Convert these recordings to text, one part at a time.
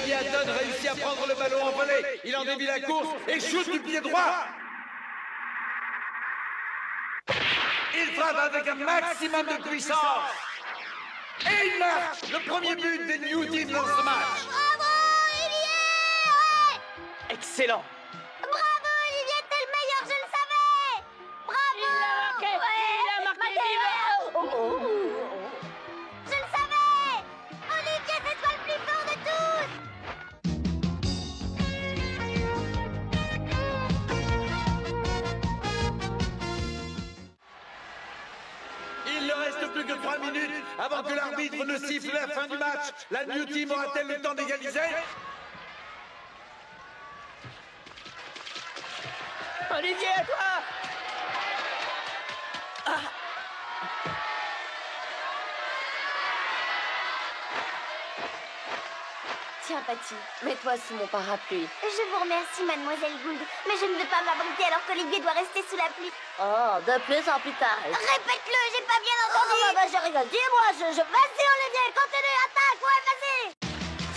Olivier Hatton réussit à prendre le ballon en volée. Il en dévie la course et shoot du pied droit. Il frappe avec un maximum de puissance. Et il marque le premier but des New Team dans ce match. Bravo, Olivier! Ouais! Excellent. Bravo, Olivier, t'es le meilleur, je le savais! Bravo! Il l'a marqué! Ouais! Il a marqué! Je le savais! Olivier, c'est toi le plus fort de tous! Il ne reste plus que 3 minutes avant que l'arbitre ne siffle la fin du match. La New Team aura-t-elle le temps d'égaliser? Olivier, à toi. Tiens, Patty, mets-toi sous mon parapluie. Je vous remercie, mademoiselle Gould, mais je ne veux pas m'abriter alors qu'Olivier doit rester sous la pluie. Oh, de plus en plus tard. Répète-le, j'ai pas bien entendu! Oh, bah, je rigole. Dis-moi, je... Vas-y, Olivier, continue, attaque, ouais, vas-y!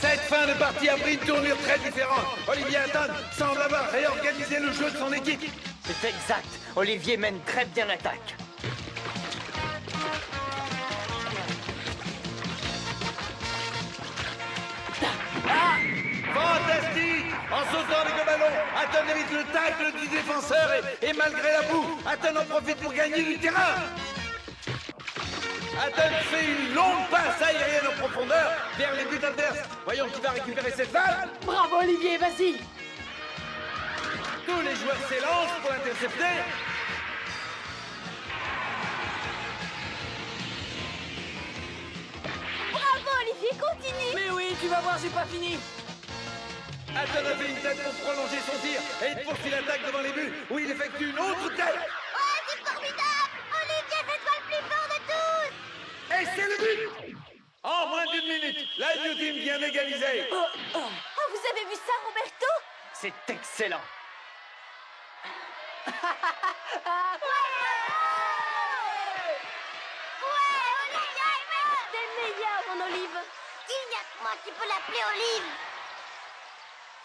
Cette fin de partie a pris une tournure très différente. Olivier Hatton semble avoir réorganisé le jeu de son équipe. C'est exact. Olivier mène très bien l'attaque. Fantastique! En sautant avec le ballon, Hatton évite le tacle du défenseur et malgré la boue, Hatton en profite pour gagner du terrain. Hatton fait une longue passe aérienne en profondeur vers les buts adverses. Voyons qui va récupérer cette balle. Bravo, Olivier, vas-y! Tous les joueurs s'élancent pour l'intercepter. Bravo, Olivier, continue! Mais oui, tu vas voir, j'ai pas fini! Hatton a fait une tête pour prolonger son tir et il poursuit l'attaque devant les buts où il effectue une autre tête. Ouais, c'est formidable! Olivier, c'est toi le plus fort de tous! Et c'est le but. En moins d'une minute, la New Team vient d'égaliser. Oh, vous avez vu ça, Roberto? C'est excellent. Ouais, Olivier, T'es le meilleur, mon Olive! il n'y a que moi qui peux l'appeler Olive!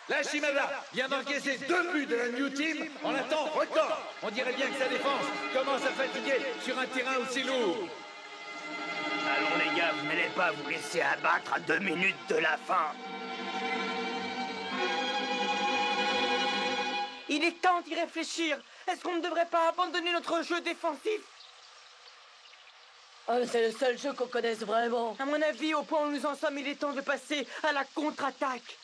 La Shimada vient d'encaisser 2 buts de la New Team en un temps record. On dirait bien que sa défense commence à fatiguer sur un terrain aussi lourd. Allons les gars, vous n'allez pas vous laisser abattre à 2 minutes de la fin. Il est temps d'y réfléchir. Est-ce qu'on ne devrait pas abandonner notre jeu défensif? Oh, c'est le seul jeu qu'on connaisse vraiment. À mon avis, au point où nous en sommes, il est temps de passer à la contre-attaque.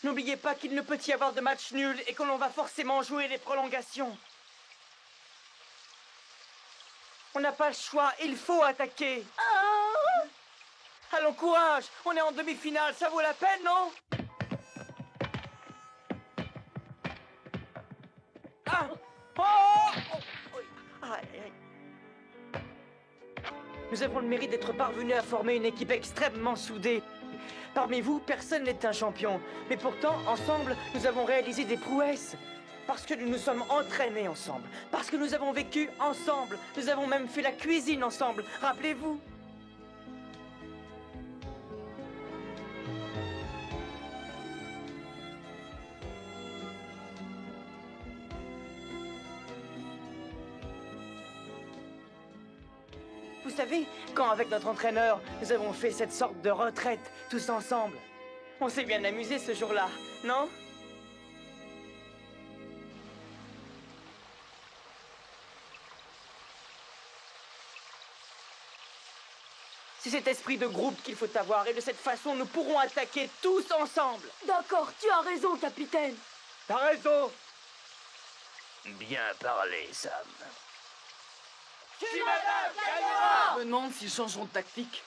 N'oubliez pas qu'il ne peut y avoir de match nul et que l'on va forcément jouer les prolongations. On n'a pas le choix, il faut attaquer. Allons, courage, on est en demi-finale, ça vaut la peine, non? Ah! Oh! Aïe, aïe. Nous avons le mérite d'être parvenus à former une équipe extrêmement soudée. Parmi vous, personne n'est un champion. Mais pourtant, ensemble, nous avons réalisé des prouesses. Parce que nous nous sommes entraînés ensemble. Parce que nous avons vécu ensemble. Nous avons même fait la cuisine ensemble. Rappelez-vous. Vous savez, quand avec notre entraîneur, nous avons fait cette sorte de retraite, tous ensemble. On s'est bien amusé ce jour-là, non? C'est cet esprit de groupe qu'il faut avoir, et de cette façon, nous pourrons attaquer tous ensemble. D'accord, tu as raison, capitaine. T'as raison. Bien parlé, Sam. Je me demande s'ils changeront de tactique.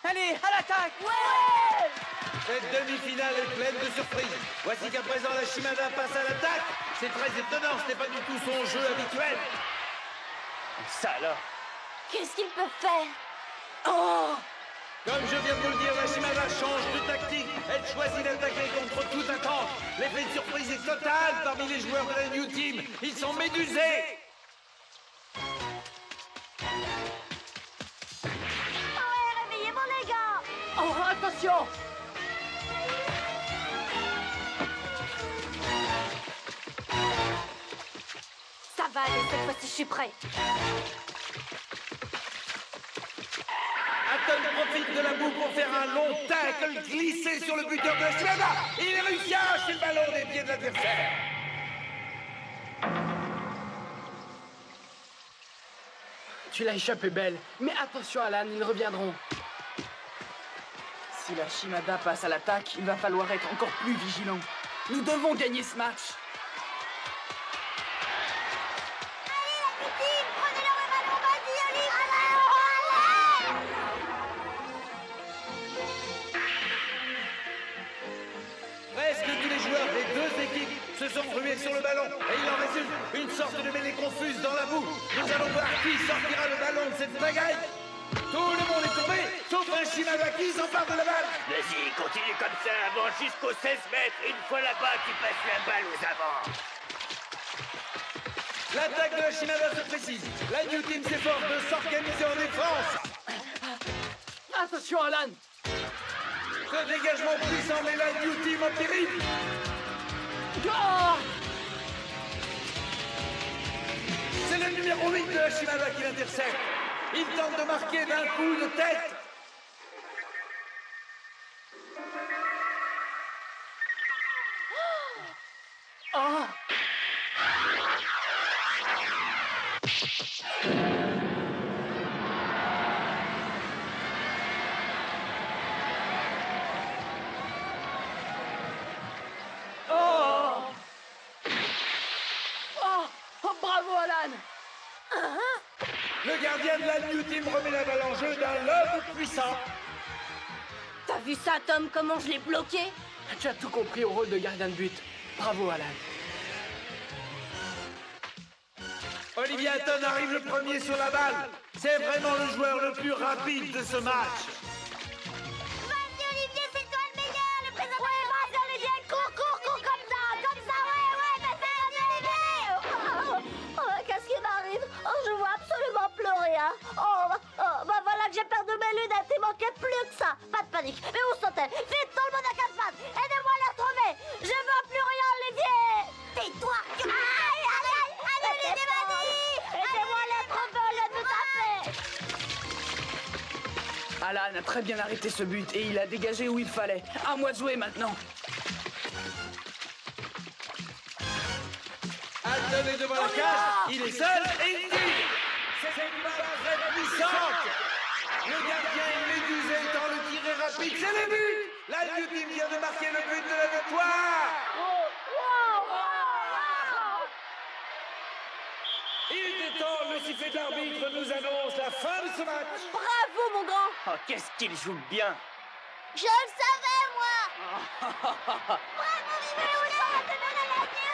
Allez, à l'attaque! Ouais! Cette demi-finale est pleine de surprises. Voici qu'à présent la Shimada passe à l'attaque. C'est très étonnant, ce n'est pas du tout son jeu habituel. Ça alors? Qu'est-ce qu'ils peuvent faire? Oh! Comme je viens de vous le dire, la Shimada change de tactique. Elle choisit d'attaquer contre toute attente. L'effet de surprise est total parmi les joueurs de la New Team. Ils sont médusés. Attention! Ça va aller, cette fois-ci, je suis prêt. Hatton profite de la boue pour faire un long tackle glissé sur le buteur de Shimada. Il réussit à arracher le ballon des pieds de l'adversaire. Tu l'as échappé belle. Mais attention Alan, ils reviendront. Si la Shimada passe à l'attaque, il va falloir être encore plus vigilant. Nous devons gagner ce match. Prenez-leur le ballon, vas-y, Olive. Presque tous les joueurs des deux équipes se sont rués sur le ballon et il en résulte une sorte de mêlée confuse dans la boue. Nous allons voir qui sortira le ballon de cette bagaille. Tout le monde est tombé, sauf un Shimada qui s'empare de la balle. Vas-y, continue comme ça, avance jusqu'aux 16 mètres. Une fois là-bas, tu passes la balle aux avants. L'attaque de la Shimada se précise. La New Team s'efforce de s'organiser en défense. Attention Alan! Ce dégagement puissant met la New Team en péril. Oh! C'est le numéro 8 de la Shimada qui l'intercepte. Il tente de marquer d'un coup de tête. Oh! Oh! Oh! Oh, bravo Alan! Le gardien de la New Team remet la balle en jeu d'un lob puissant. T'as vu ça, Tom, comment je l'ai bloqué? Tu as tout compris au rôle de gardien de but. Bravo Alan. Olivier Hatton arrive le premier sur la balle. C'est vraiment le joueur le plus rapide de ce match. Vas-y, Olivier, c'est toi le meilleur, le présentateur. Ouais, vas-y, Olivier, cours comme ça, ouais, vas-y, Olivier. Oh, qu'est-ce qui m'arrive? Oh, je vois absolument plus rien. Bah voilà que j'ai perdu mes lunettes, il manquait plus que ça. Pas de panique, mais où sont-elles? Vite, tout le monde à quatre pattes, aidez-moi à les retrouver. Je vois plus rien, Olivier. Tais-toi. Allez, Olivier, vas-y. Aidez-moi à les retrouver au lieu de me taper. Alan a très bien arrêté ce but et il a dégagé où il fallait. À moi de jouer maintenant. Hatton est devant la cage. Il est seul et il tire. C'est une balle très puissante. Le gardien est médusé tant le tir est rapide. C'est le but. La New Team vient de marquer le but de la victoire. Il est temps, le sifflet d'arbitre nous annonce la fin de ce match. Bravo, mon grand. Oh, qu'est-ce qu'il joue bien. Je le savais, moi. Bravo, Olivier, on va te donner la nuit,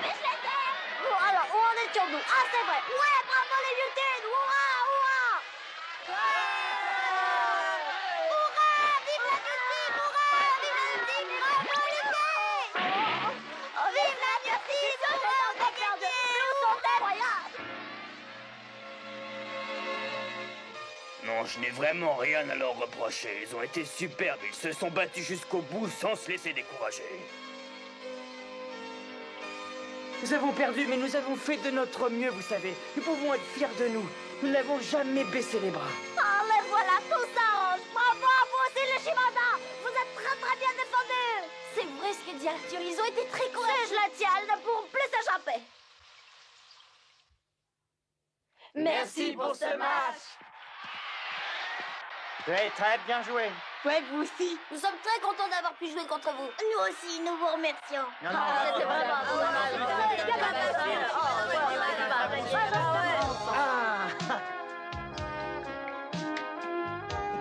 mais je les aime. Bon, alors, où en étions-nous? Ah, c'est vrai. Ouais, bravo les Newtons. Hurrah, hurrah. Hurrah, vive la New Team, hurrah, vive la New Team, bravo Olivier. Vive la New Team, hurrah, on a gagné. Non, je n'ai vraiment rien à leur reprocher. Ils ont été superbes. Ils se sont battus jusqu'au bout sans se laisser décourager. Nous avons perdu, mais nous avons fait de notre mieux, vous savez. Nous pouvons être fiers de nous. Nous n'avons jamais baissé les bras. Ah, mais voilà, tout s'arrange. Bravo à vous aussi, les Shimada. Vous êtes très très bien défendus. C'est vrai ce que dit Arthur, ils ont été très courageux. Je la tiens, elles ne pourront plus s'échapper. Merci pour ce match. Tu as très bien joué. Ouais, vous aussi. Nous sommes très contents d'avoir pu jouer contre vous. Nous aussi, nous vous remercions. C'était vraiment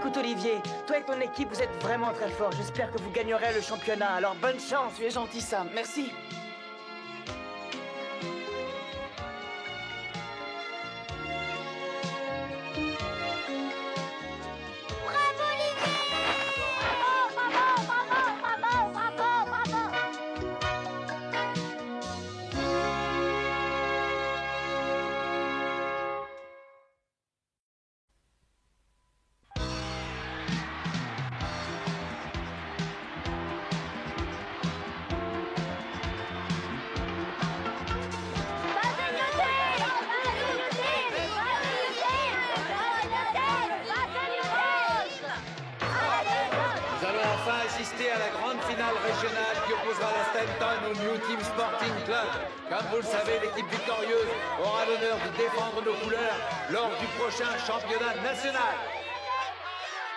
Écoute, Olivier, toi et ton équipe, vous êtes vraiment très forts. J'espère que vous gagnerez le championnat. Alors, bonne chance. Tu es gentil, Sam. Merci. Bravo Olivier. Bravo. à la grande finale régionale qui opposera la Stanton au New Team Sporting Club. Comme vous le savez, l'équipe victorieuse aura l'honneur de défendre nos couleurs lors du prochain championnat national.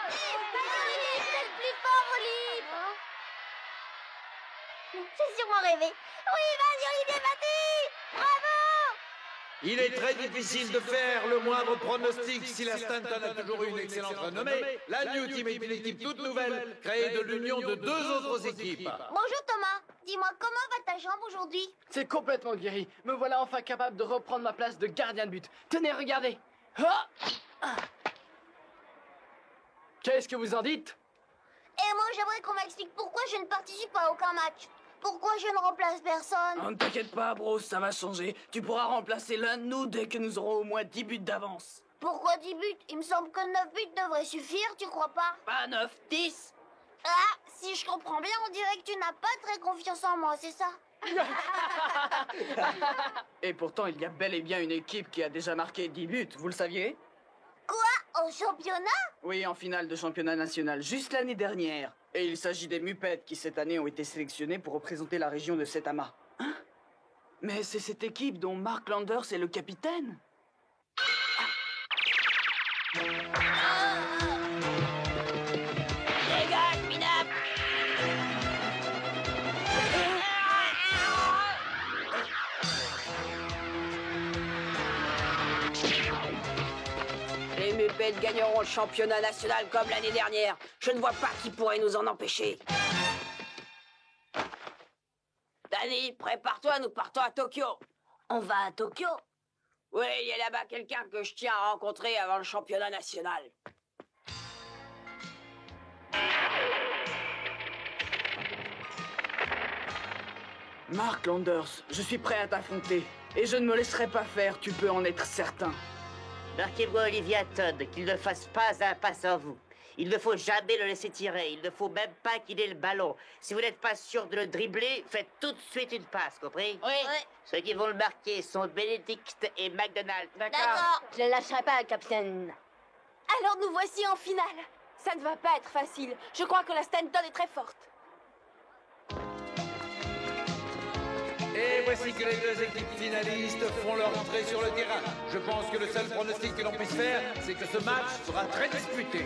C'est le plus fort, Olive. J'ai sûrement rêvé. Oui, vas-y, Olivier, vas-y. Bravo. Il est très difficile de faire le moindre pronostic si la Stanton a toujours eu une excellente renommée. La New Team est une équipe toute nouvelle, créée de l'union de deux autres équipes. Bonjour, Thomas. Dis-moi, comment va ta jambe aujourd'hui? C'est complètement guéri. Me voilà enfin capable de reprendre ma place de gardien de but. Tenez, regardez. Ah ah. Qu'est-ce que vous en dites? Et moi, j'aimerais qu'on m'explique pourquoi je ne participe à aucun match. Pourquoi je ne remplace personne? Oh, ne t'inquiète pas, bro, ça va changer. Tu pourras remplacer l'un de nous dès que nous aurons au moins 10 buts d'avance. Pourquoi 10 buts? Il me semble que 9 buts devraient suffire, tu crois pas? Pas 9, 10. Ah, si je comprends bien, on dirait que tu n'as pas très confiance en moi, c'est ça? Et pourtant, il y a bel et bien une équipe qui a déjà marqué 10 buts, vous le saviez? Quoi? Au championnat? Oui, en finale de championnat national, juste l'année dernière. Et il s'agit des Muppets qui, cette année, ont été sélectionnés pour représenter la région de Saitama. Hein? Mais c'est cette équipe dont Mark Landers est le capitaine. Dégage, Minap! Les Muppets gagneront le championnat national comme l'année dernière. Je ne vois pas qui pourrait nous en empêcher. Danny, prépare-toi, nous partons à Tokyo. On va à Tokyo? Oui, il y a là-bas quelqu'un que je tiens à rencontrer avant le championnat national. Mark Landers, je suis prêt à t'affronter. Et je ne me laisserai pas faire, tu peux en être certain. Marquez-vous Olivia Todd qu'il ne fasse pas un pas sans vous. Il ne faut jamais le laisser tirer. Il ne faut même pas qu'il ait le ballon. Si vous n'êtes pas sûr de le dribbler, faites tout de suite une passe, compris? Oui. Ceux qui vont le marquer sont Benedict et McDonald. D'accord. Je ne lâcherai pas, capitaine. Alors nous voici en finale. Ça ne va pas être facile. Je crois que la Stanton est très forte. Et voici que les deux équipes finalistes font leur entrée sur le terrain. Je pense que le seul pronostic que l'on puisse faire, c'est que ce match sera très disputé.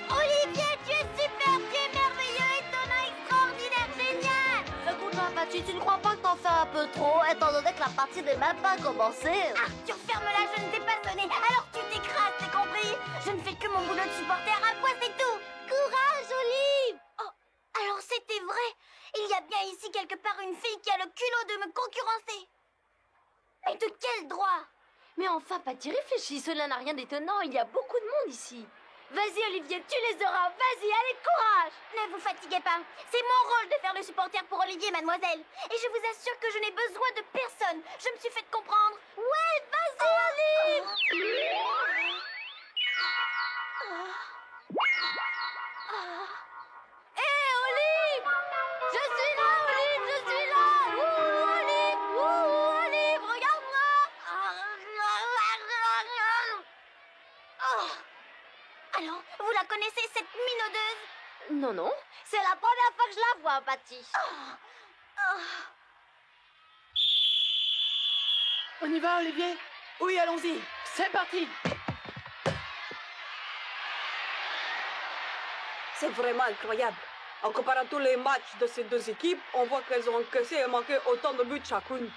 Olivier, tu es super, tu es merveilleux et ton œil extraordinaire, génial! Écoute-moi, Patty, tu ne crois pas que t'en fais un peu trop, étant donné que la partie n'est même pas commencée? Arthur, ferme-la, je ne t'ai pas sonné, alors tu t'écrases, t'es compris? Je ne fais que mon boulot de supporter à quoi, c'est tout! Courage, Olive! Oh, alors c'était vrai! Il y a bien ici quelque part une fille qui a le culot de me concurrencer! Mais de quel droit? Mais enfin, Patty, réfléchis, cela n'a rien d'étonnant, il y a beaucoup de monde ici. Vas-y, Olivier, tu les auras, vas-y, allez, courage! Ne vous fatiguez pas, c'est mon rôle de faire le supporter pour Olivier, mademoiselle. Et je vous assure que je n'ai besoin de personne. Je me suis fait comprendre. Ouais, vas-y, Olive! Hé, Olive! Je suis là, Olive, je suis là! Ouh, Olive, regarde-moi! Alors, vous la connaissez, cette minaudeuse? Non, non, c'est la première fois que je la vois, Patty. On y va, Olivier? Oui, allons-y. C'est parti. C'est vraiment incroyable. En comparant tous les matchs de ces deux équipes, on voit qu'elles ont encaissé et manqué autant de buts chacune.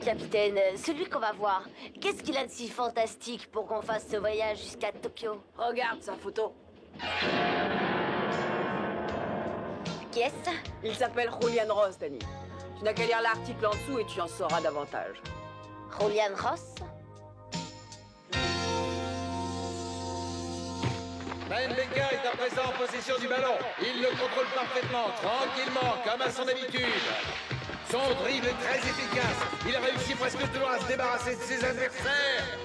Capitaine, celui qu'on va voir, qu'est-ce qu'il a de si fantastique pour qu'on fasse ce voyage jusqu'à Tokyo? Regarde sa photo. Qui est-ce? Il s'appelle Julian Ross, Danny. Tu n'as qu'à lire l'article en dessous et tu en sauras davantage. Julian Ross? Ben Becker est à présent en possession du ballon. Il le contrôle parfaitement, tranquillement, comme à son habitude. Son dribble est très efficace. Il a réussi presque toujours à se débarrasser de ses adversaires.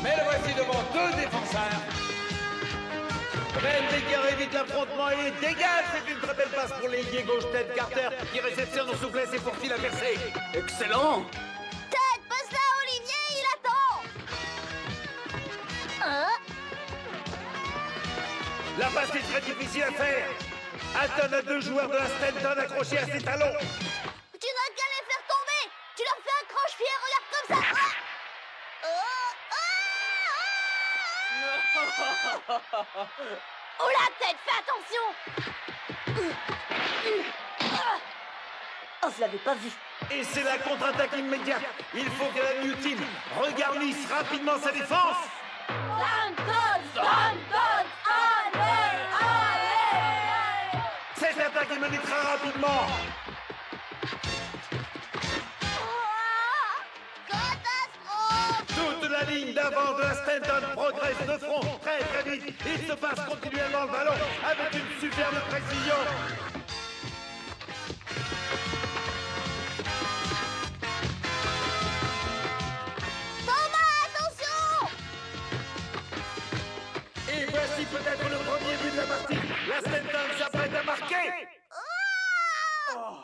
Mais le voici devant deux défenseurs. Ben Decker évite l'affrontement et dégage. C'est une très belle passe pour l'ailier gauche Ted Carter qui réceptionne en souplesse et poursuit la percée. Excellent. Ted, passe-la à Olivier, il attend. La passe est très difficile à faire. Hatton a 2 joueurs de la Stanton accrochés à ses talons. Tu n'as qu'à les faire tomber. Tu leur fais un croche-pied, regarde comme ça. Oh la tête, fais attention! Oh, je l'avais pas vu. Et c'est la contre-attaque immédiate. Il faut que la New Team regarnisse rapidement sa défense. Cette attaque est menée très rapidement. Catastrophe! Toute la ligne d'avant de la Stanton progresse de front très très vite. Il se passe continuellement le ballon avec une superbe précision. Thomas, attention! Et voici peut-être le premier but de la partie. La Stanton s'apprête à marquer. Oh,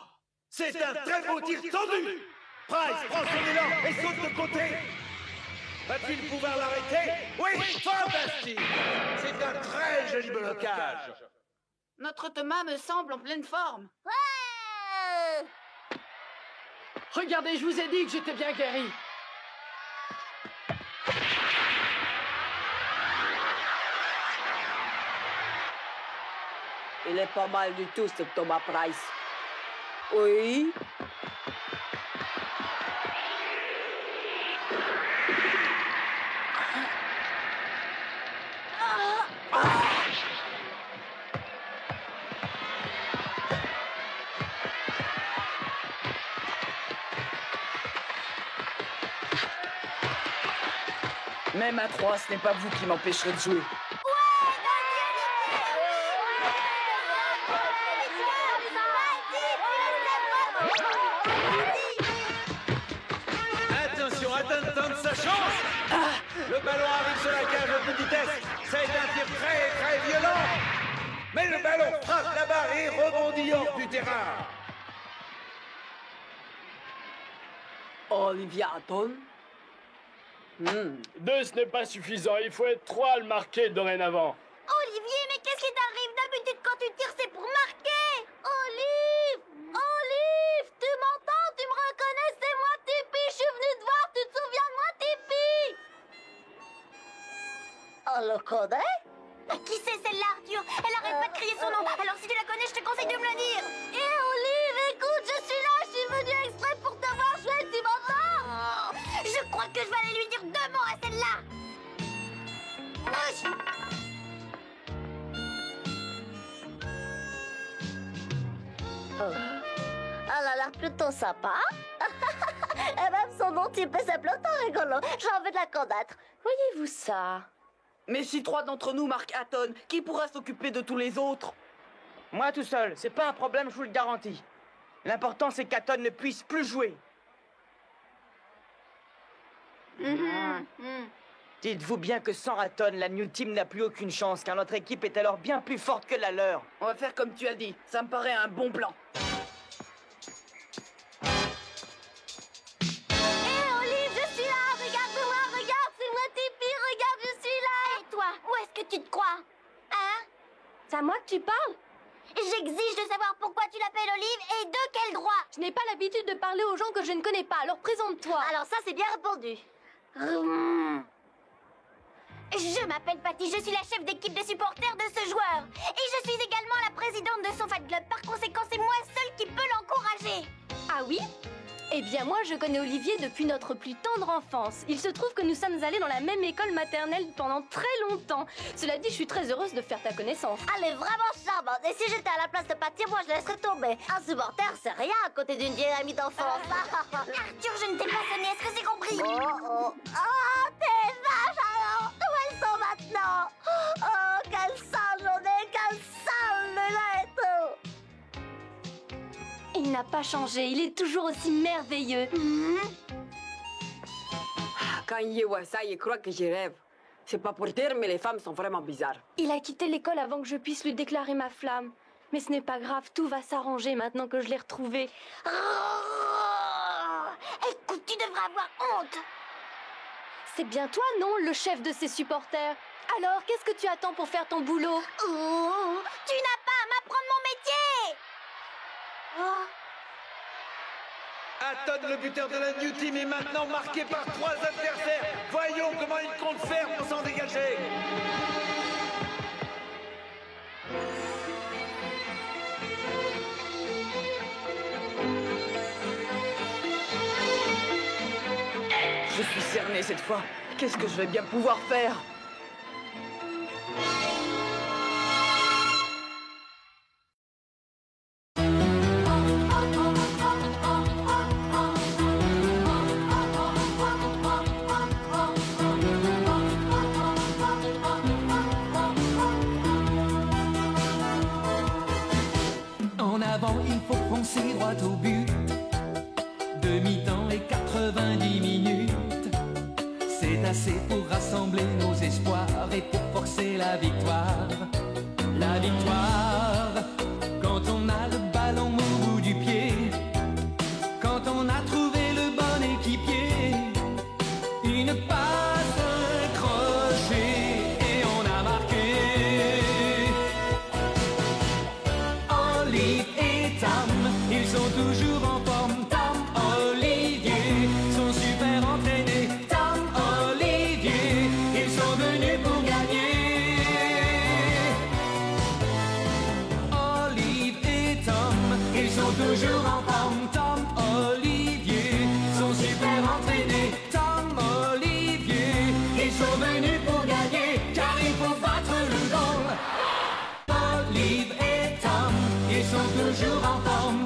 c'est un très beau tir tendu. Price prend son élan et saute de côté. Va-t-il pouvoir l'arrêter? Oui, fantastique. C'est un très joli blocage. Notre Thomas me semble en pleine forme. Ouais! Regardez, je vous ai dit que j'étais bien guéri. Il est pas mal du tout, ce Thomas Price. Oui. Même à 3, ce n'est pas vous qui m'empêcherez de jouer. Attention, Hatton tente sa chance. Le ballon arrive sur la cage à toute vitesse. C'est un tir très très violent. Mais le ballon frappe la barre et rebondit hors du terrain. Olivia Hatton. 2, ce n'est pas suffisant. Il faut être 3 à le marquer dorénavant. Olivier, mais qu'est-ce qui t'arrive? D'habitude, quand tu tires, c'est pour marquer! Olive! Olive! Tu m'entends? Tu me reconnais? C'est moi, Tipeee! Je suis venue te voir! Tu te souviens de moi, Tipeee? On le connaît? Qui c'est celle-là, Arthur? Elle arrête pas de crier son nom! Alors si tu la connais, je te conseille de me le dire! Eh, Olive, écoute, je suis là! Je suis venue exprès pour te voir jouer, tu m'entends? Je crois que je vais aller lui dire 2 mots à celle-là! Wesh. Oh. Elle a l'air plutôt sympa. Et même son nom type c'est plutôt rigolo. J'ai envie de la connaître. Voyez-vous ça? Mais si 3 d'entre nous marquent Hatton, qui pourra s'occuper de tous les autres? Moi tout seul, c'est pas un problème, je vous le garantis. L'important c'est qu'Hatton ne puisse plus jouer. Dites-vous bien que sans Hatton, la New Team n'a plus aucune chance, car notre équipe est alors bien plus forte que la leur. On va faire comme tu as dit. Ça me paraît un bon plan. Eh, Olive, je suis là! Regarde-moi, regarde! C'est moi, Tipeee! Regarde, je suis là! Et toi, où est-ce que tu te crois? Hein? C'est à moi que tu parles? J'exige de savoir pourquoi tu l'appelles Olive et de quel droit! Je n'ai pas l'habitude de parler aux gens que je ne connais pas, alors présente-toi. Alors ça, c'est bien répondu. Je m'appelle Patty, je suis la chef d'équipe de supporters de ce joueur. Et je suis également la présidente de son fan club. Par conséquent, c'est moi seule qui peut l'encourager. Ah oui? Eh bien moi je connais Olivier depuis notre plus tendre enfance. Il se trouve que nous sommes allés dans la même école maternelle pendant très longtemps. Cela dit, je suis très heureuse de faire ta connaissance. Elle est vraiment charmante. Et si j'étais à la place de Patty, moi je laisserais tomber. Un supporter, c'est rien à côté d'une vieille amie d'enfance. Arthur, je ne t'ai pas sonné, est-ce que c'est compris? Oh, tes vaches alors! Où elles sont maintenant? Oh, quelle sale journée, quelle sale lunette! Il n'a pas changé, il est toujours aussi merveilleux. Quand il voit ça, il croit que je rêve. C'est pas pour dire, mais les femmes sont vraiment bizarres. Il a quitté l'école avant que je puisse lui déclarer ma flamme. Mais ce n'est pas grave, tout va s'arranger maintenant que je l'ai retrouvé. Écoute, tu devrais avoir honte. C'est bien toi, non, le chef de ses supporters? Alors, qu'est-ce que tu attends pour faire ton boulot? Tu n'as pas à m'apprendre mon métier. Hatton, le buteur de la New Team, est maintenant marqué par 3 adversaires. Voyons comment il compte faire pour s'en dégager. Je suis cerné cette fois. Qu'est-ce que je vais bien pouvoir faire? En avant, il faut foncer droit au but. Demi-temps et 90 minutes. C'est assez pour rassembler nos espoirs et pour forcer la victoire. La victoire, quand on a le ballon au bout du pied, quand on a trouvé le bon équipier, une passe, un crochet et on a marqué. Olive et Tam, ils sont toujours en forme. Tam, Olivier, sont super entraînés. Tam, Olivier, ils sont venus pour gagner. Olive et Tom, ils sont toujours en forme. Tom, Olivier, sont super entraînés. Tom, Olivier, ils sont venus pour gagner, car il faut battre le goal. Olive et Tom, ils sont toujours en forme.